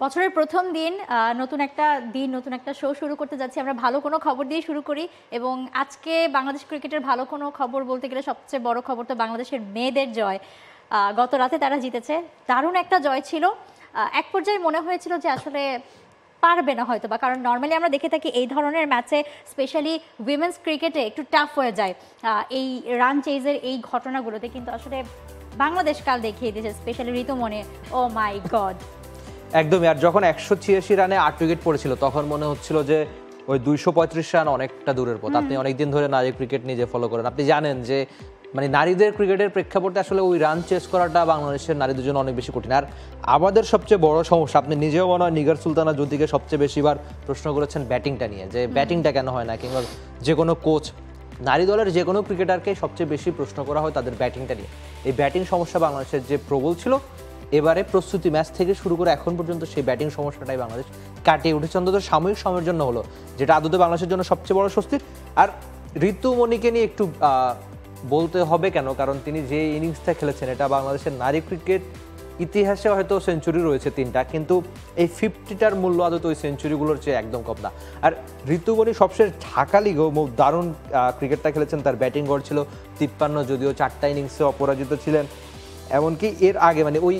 বছরের প্রথম দিন নতুন একটা দিন নতুন একটা শো শুরু করতে যাচ্ছি। আমরা ভালো কোনো খবর দিয়ে শুরু করি এবং আজকে বাংলাদেশ ক্রিকেটের ভালো কোনো খবর বলতে গেলে সবচেয়ে বড় খবর তো বাংলাদেশের মেয়েদের জয়। গত রাতে তারা জিতেছে, দারুণ একটা জয় ছিল। এক পর্যায়ে মনে হয়েছিল যে আসলে পারবে না হয়তো বা, কারণ নর্মালি আমরা দেখে থাকি এই ধরনের ম্যাচে স্পেশালি উইমেন্স ক্রিকেটে একটু টাফ হয়ে যায় এই রান চেজের এই ঘটনাগুলোতে, কিন্তু আসলে বাংলাদেশ কাল দেখিয়ে দিয়েছে, স্পেশালি ঋতুমনি। ও মাই গড, একদমই। আর যখন 186 রানে 8 উইকেট পড়েছিল তখন মনে হচ্ছিল যে ওই 235 রান অনেকটা দূরের পথ। আপনি অনেকদিন ধরে নারী ক্রিকেট নিজে ফলো করেন, আপনি জানেন যে মানে নারীদের ক্রিকেটের প্রেক্ষাপটে আসলে ওই রান চেস করাটা বাংলাদেশের নারীদের জন্য অনেক বেশি কঠিন। আর আমাদের সবচেয়ে বড় সমস্যা, আপনি নিজেও মনে হয় নিগার সুলতানা জ্যোতিকে সবচেয়ে বেশিবার প্রশ্ন করেছেন ব্যাটিংটা নিয়ে, যে ব্যাটিংটা কেন হয় না, কিংবা যে কোনো কোচ নারী দলের যে কোনো ক্রিকেটারকে সবচেয়ে বেশি প্রশ্ন করা হয় তাদের ব্যাটিংটা নিয়ে। এই ব্যাটিং সমস্যা বাংলাদেশের যে প্রবল ছিল, এবারে প্রস্তুতি ম্যাচ থেকে শুরু করে এখন পর্যন্ত সেই ব্যাটিং সমস্যাটাই বাংলাদেশ কাটিয়ে উঠেছে, অন্তত সাময়িক সময়ের জন্য হলো, যেটা আদতে বাংলাদেশের জন্য সবচেয়ে বড় স্বস্তির। আর ঋতুমণিকে নিয়ে একটু বলতে হবে কেন, কারণ তিনি যে ইনিংসটা খেলেছেন এটা বাংলাদেশের নারী ক্রিকেট ইতিহাসে হয়তো সেঞ্চুরি রয়েছে 3টা, কিন্তু এই 50টার মূল্য আদত ওই সেঞ্চুরিগুলোর চেয়ে একদম কম না। আর ঋতুমণি সবশেষ ঢাকা লিগেও দারুণ ক্রিকেটটা খেলেছেন, তার ব্যাটিং গড় ছিল 53, যদিও 4টা ইনিংসে অপরাজিত ছিলেন। এমনকি এর আগে মানে ওই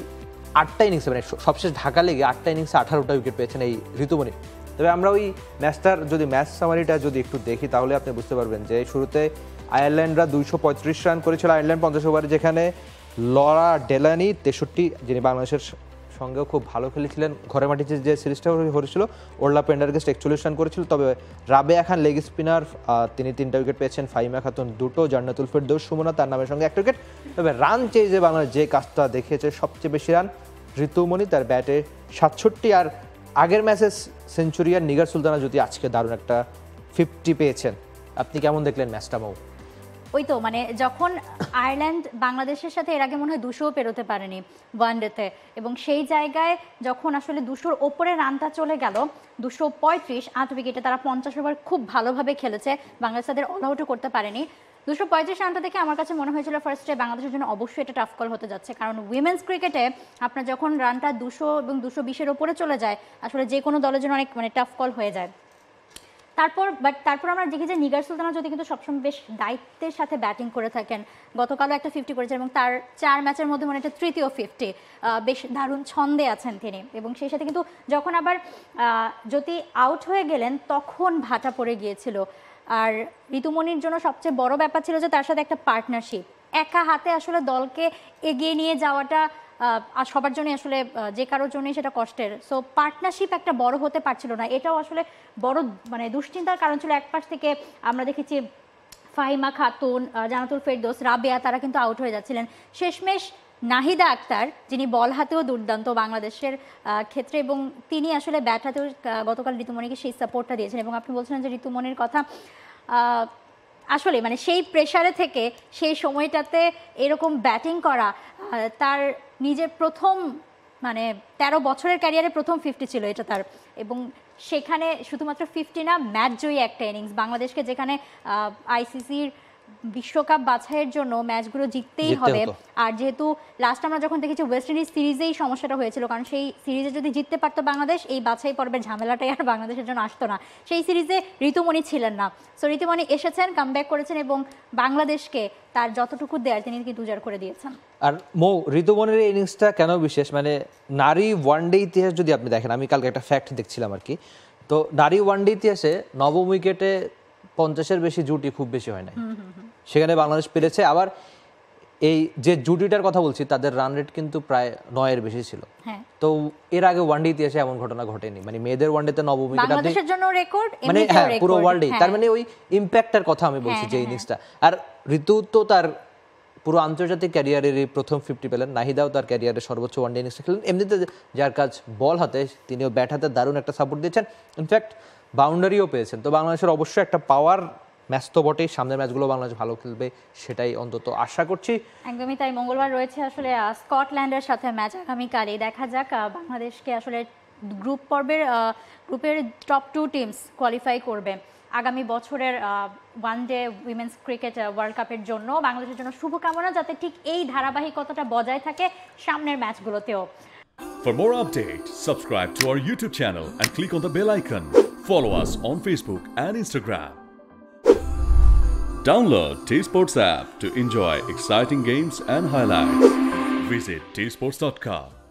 8টা ইনিংসে, মানে সবশেষ ঢাকা লিগে 8টা ইনিংসে 18টা উইকেট পেয়েছেন এই ঋতুমণি। তবে আমরা ওই ম্যাচটার যদি ম্যাচ সামারিটা যদি একটু দেখি তাহলে আপনি বুঝতে পারবেন যে শুরুতে আয়ারল্যান্ডরা 235 রান করেছিল আয়ারল্যান্ড 50 ওভারে, যেখানে লরা ডেলানি 63, যিনি বাংলাদেশের সঙ্গেও খুব ভালো খেলেছিলেন, ঘরে মাটিতে যে সিরিজটা হয়েছিল, ওরলা পেন্ডারগেস্ট 41 রান করেছিল। তবে রাবেয়া খান লেগ স্পিনার, তিনি 3টা উইকেট পেয়েছেন, ফাহিমা খাতুন 2টো, জান্নাতুল ফেরদৌস সুমনা তার নামের সঙ্গে 1 উইকেট। তবে রান চেয়ে বাংলাদেশ যে কাজটা দেখিয়েছে সবচেয়ে বেশি রান ঋতুমণি, তার ব্যাটে 67। আর আগের ম্যাচে সেঞ্চুরিয়ান নিগার সুলতানা যদি আজকে দারুণ একটা 50 পেয়েছেন। আপনি কেমন দেখলেন ম্যাচটা মৌ? ওই তো মানে যখন আয়ারল্যান্ড বাংলাদেশের সাথে এর আগে মনে হয় 200 পেরোতে পারেনি ওয়ানডেতে, এবং সেই জায়গায় যখন আসলে 200-র ওপরে রানটা চলে গেল, 235 8 উইকেটে তারা 50 ওভার খুব ভালোভাবে খেলেছে, বাংলাদেশ তাদের অল আউটও করতে পারেনি। 235 রানটা দেখে আমার কাছে মনে হয়েছিল ফার্স্টে বাংলাদেশের জন্য অবশ্যই এটা টাফ কল হতে যাচ্ছে, কারণ উইমেন্স ক্রিকেটে আপনার যখন রানটা 200 এবং 220-এর ওপরে চলে যায় আসলে যে কোনো দলের জন্য অনেক মানে টাফ কল হয়ে যায়। তারপর আমরা দেখি যে নিগার সুলতানা যদি কিন্তু সবসময় বেশ দায়িত্বের সাথে ব্যাটিং করে থাকেন, গতকালও একটা 50 করেছেন এবং তার 4 ম্যাচের মধ্যে মানে এটা তৃতীয় 50, বেশ দারুণ ছন্দে আছেন তিনি। এবং সেই সাথে কিন্তু যখন আবার যদি আউট হয়ে গেলেন তখন ভাটা পড়ে গিয়েছিল। আর ঋতুমণির জন্য সবচেয়ে বড় ব্যাপার ছিল যে তার সাথে একটা পার্টনারশিপ, একা হাতে আসলে দলকে এগিয়ে নিয়ে যাওয়াটা আর সবার জন্য আসলে যে কারোর জন্যই সেটা কষ্টের। সো পার্টনারশিপ একটা বড় হতে পারছিল না, এটাও আসলে বড় মানে দুশ্চিন্তার কারণ ছিল। এক পাশ থেকে আমরা দেখেছি ফাহিমা খাতুন, জান্নাতুল ফেরদৌস, রাবেয়া তারা কিন্তু আউট হয়ে যাচ্ছিলেন। শেষমেশ নাহিদা আক্তার, যিনি বল হাতেও দুর্দান্ত বাংলাদেশের ক্ষেত্রে, এবং তিনি আসলে ব্যাট হাতেও গতকাল ঋতুমণিকে সেই সাপোর্টটা দিয়েছেন। এবং আপনি বলছিলেন যে ঋতুমণির কথা, আসলে মানে সেই প্রেশারে থেকে সেই সময়টাতে এরকম ব্যাটিং করা, তার নিজের প্রথম মানে 13 বছরের ক্যারিয়ারে প্রথম 50 ছিল এটা তার। এবং সেখানে শুধুমাত্র 50 না, ম্যাচ জয়ী একটা ইনিংস বাংলাদেশকে, যেখানে আইসিসির বিশ্বকাপ বাছাইয়ের জন্য ম্যাচগুলো জিততেই হবে। আর যেহেতু লাস্ট আমরা যখন দেখেছি ওয়েস্ট ইন্ডিজ সিরিজেই সমস্যাটা হয়েছিল, কারণ সেই সিরিজে যদি জিততে পারতো বাংলাদেশ, এই বাছাই পর্বের ঝামেলাটাই আর বাংলাদেশের জন্য আসতো না। সেই সিরিজে ঋতুমণি ছিলেন না, সো ঋতুমণি এসেছেন, কামব্যাক করেছেন এবং বাংলাদেশকে তার যতটুকু দেয়ার তিনি কিন্তু উজাড় করে দিয়েছেন। আর মৌ, ঋতুমণির এই ইনিংসটা কেন বিশেষ, মানে নারী ওয়ানডে ইতিহাস যদি আপনি দেখেন, আমি কালকে একটা ফ্যাক্ট দেখছিলাম আর কি, তো নারী ওয়ানডে ইতিহাসে নবম উইকেটে 50-এর বেশি জুটি খুব বেশি হয় না, সেখানে বাংলাদেশ পেরেছে। আবার এই যে জুটিটার কথা বলছি তাদের রান রেট কিন্তু প্রায় 9-এর বেশি ছিল। তো এর আগে ওয়ানডে ইতিহাসে এমন ঘটনা ঘটেনি, মানে মেয়েদের ওয়ানডেতে নবম উইকেট বাংলাদেশের জন্য রেকর্ড, মানে হ্যাঁ পুরো ওয়ার্ল্ডে। তার মানে ওই ইম্প্যাক্টের কথা আমি বলছি যে ইনিংসটা। আর ঋতু তো তার পুরো আন্তর্জাতিক ক্যারিয়ারের প্রথম 50 পেলেন, নাহিদাও তার ক্যারিয়ারের সর্বোচ্চ ওয়ানডে ইনিংসটা খেলেন। এমনিতে যার কাজ বল হাতে, তিনিও ব্যাট হাতে দারুণ একটা সাপোর্ট দিয়েছেন, ইনফ্যাক্ট বাউন্ডারিও পেয়েছেন। তো বাংলাদেশের অবশ্যই একটা পাওয়ার ম্যাচ তো বটেই, সামনের ম্যাচগুলো বাংলাদেশ ভালো খেলবে সেটাই অন্তত আশা করছি। একদমই তাই। মঙ্গলবার রয়েছে আসলে স্কটল্যান্ডের সাথে ম্যাচ, আগামীকালই দেখা যাক বাংলাদেশকে আসলে গ্রুপের টপ 2 টিমস কোয়ালিফাই করবে আগামী বছরের ওয়ানডে উইমেন্স ক্রিকেট ওয়ার্ল্ড কাপের জন্য। বাংলাদেশের জন্য শুভকামনা, যাতে ঠিক এই ধারাবাহিকতাটা বজায় থাকে সামনের ম্যাচগুলোতেও। For more updates, subscribe to our YouTube channel and click on the bell icon. Follow us on Facebook and Instagram. Download T Sports app to enjoy exciting games and highlights. Visit tsports.com.